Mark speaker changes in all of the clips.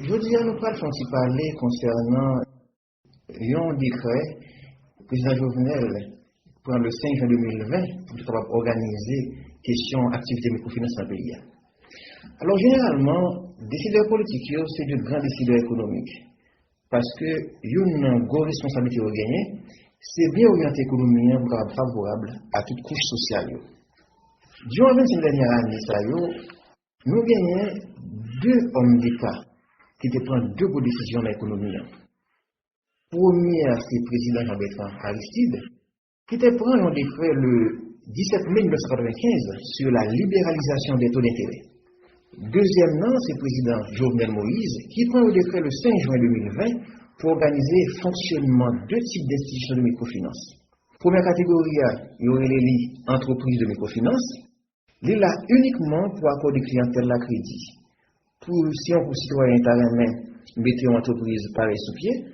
Speaker 1: Je dis à nous parler concernant un décret que le président Jovenel prend le 5 juin 2020 pour organiser question activité microfinance dans le pays. Alors généralement, décideurs politiques, c'est de grands décideurs économiques. Parce que une grosse responsabilité au gagner, c'est bien orienter l'économie favorable à toute couche sociale. Durant les 25 dernières années, nous gagnons deux hommes d'État qui prennent deux bonnes décisions dans l'économie. Première, c'est le président Jean-Bertrand Aristide, qui prend un décret le 17 mai 1995 sur la libéralisation des taux d'intérêt. Deuxièmement, c'est le président Jovenel Moïse, qui prend un décret le 5 juin 2020 pour organiser le fonctionnement de deux types d'institutions de microfinance. Première catégorie, il y aurait les entreprises de microfinance. Il est là uniquement pour accorder clientèle à crédit. Si on citoyen italien mettait une entreprise pareille sous pied,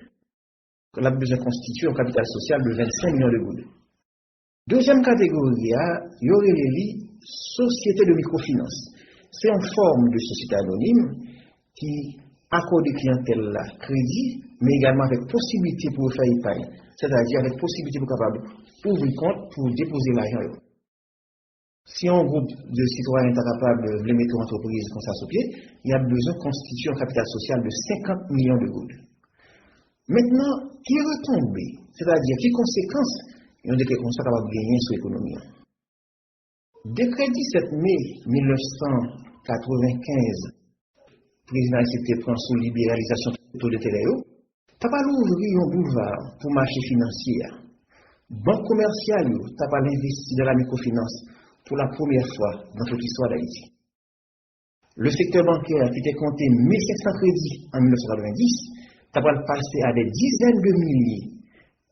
Speaker 1: on a besoin de constituer un capital social de 25 millions de gouttes. Deuxième catégorie, il y aurait les sociétés de microfinance. C'est une forme de société anonyme qui accorde des clientèles à crédit, mais également avec possibilité pour faire épargne, c'est-à-dire avec possibilité pour capable ouvrir compte pour déposer l'argent. Si un groupe de citoyens est capable de mettre une entreprise comme ça sur pied, il y a besoin de constituer un capital social de 50 millions de gouttes. Maintenant, qui retombé, c'est-à-dire qui conséquences, il y a des conséquences capables de gagner sur l'économie. Décret 17 mai 1995, président accepté prend sous libéralisation du taux d'intérêt, t'as pas l'ouvrir un boulevard pour marché financier. Banque commerciale, t'as pas l'investi dans la microfinance pour la première fois dans toute l'histoire d'Haïti. Le secteur bancaire qui était compté 1500 crédits en 1990, t'as pas passé à des dizaines de milliers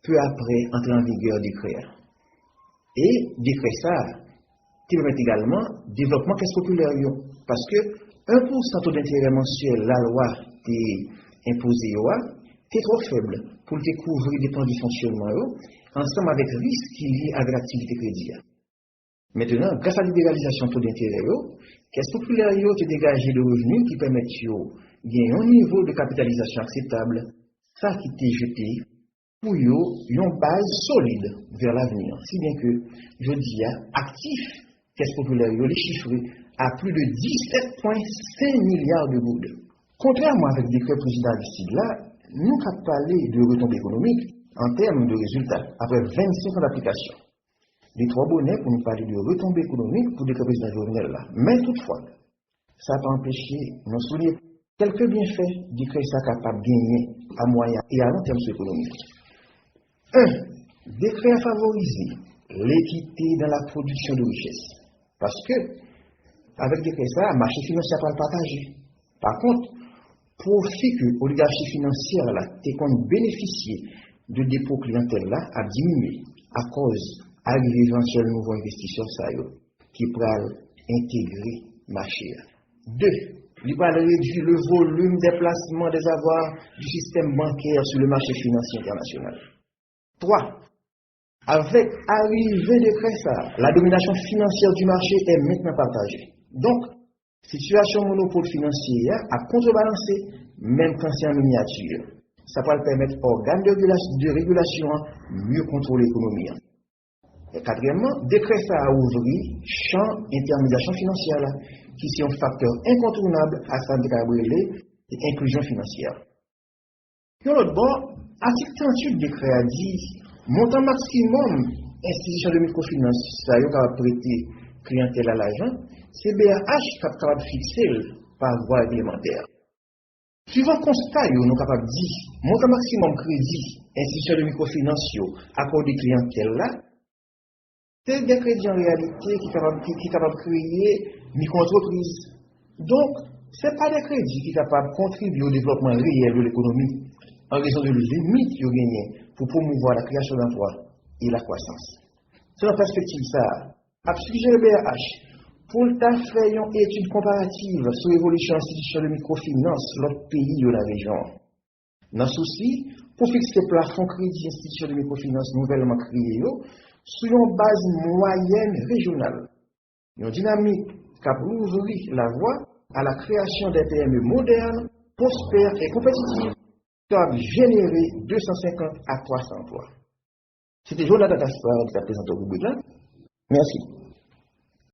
Speaker 1: peu après entrer en vigueur des décret. Et décret ça, qui permet également développement caisse populaire. Parce que 1% taux d'intérêt mensuel, la loi t'est imposée, t'est trop faible pour te couvrir des plans de fonctionnement, ensemble avec risque qui est lié avec l'activité crédit. Maintenant, grâce à la libéralisation taux d'intérêt, caisse populaire te dégagé de revenus qui permettent de gagner un niveau de capitalisation acceptable, ça qui t'est jeté pour une base solide vers l'avenir. Si bien que, je dis, actif, caisse populaire, les chiffré à plus de 17,5 milliards de gouttes. Contrairement avec le décret président Aristide là, nous avons parlé de retombées économiques en termes de résultats après 25 ans d'application. Les trois bonnets pour nous parler de retombées économiques pour le décret président Jovenel là. Mais toutefois, ça n'a pas empêché de nous souligner quelques bienfaits du décret ça capable de gagner à moyen et à long terme sur l'économie. 1. Décret à favoriser l'équité dans la production de richesse. Parce que, avec des décret ça, le marché financier pas le partager. Par contre, profit que l'oligarchie financière là, qu'on bénéficier de dépôt clientèle là, a diminué à cause d'arrivée éventuelle de nouveaux investisseurs qui pourraient intégrer le marché. 2. Il va réduire le volume des placements des avoirs du système bancaire sur le marché financier international. 3. Avec l'arrivée de ça, la domination financière du marché est maintenant partagée. Donc, situation monopole financier a contrebalancé, même quand c'est en miniature. Ça va permettre aux organes de régulation mieux contrôler l'économie. Et quatrièmement, décret ça a ouvert champ intermédiation financière là, qui est un facteur incontournable à sa décarboner et inclusion financière. Puis l'autre bord, article 38 décret a dit montant maximum institution de microfinance, ça y a prêté clientèle à l'argent, c'est BAH qui est capable de fixer par voie réglementaire. Suivant constat, nous sommes capables de dire montant maximum crédit institution de microfinance accordé clientèle là, c'est des crédits en réalité qui sont capables de créer micro-entreprises. Donc, ce n'est pas des crédits qui sont capables de contribuer au développement réel de l'économie en raison de limites qu'ils ont gagnées pour promouvoir la création d'emplois et la croissance. C'est la perspective ça. À sujet le BAH, pour le faire une étude comparative sur l'évolution institutionnelle de microfinance dans l'autre pays de la région. Dans ce souci, pour fixer le plafond crédit institutionnel de microfinance nouvellement créé, sur une base moyenne régionale. Une dynamique qui a ouvert la voie à la création des PME modernes prospère et compétitive, capable de générer 250 à 300 emplois. C'était Jonathan Gaspard qui a présenté au public là. Merci.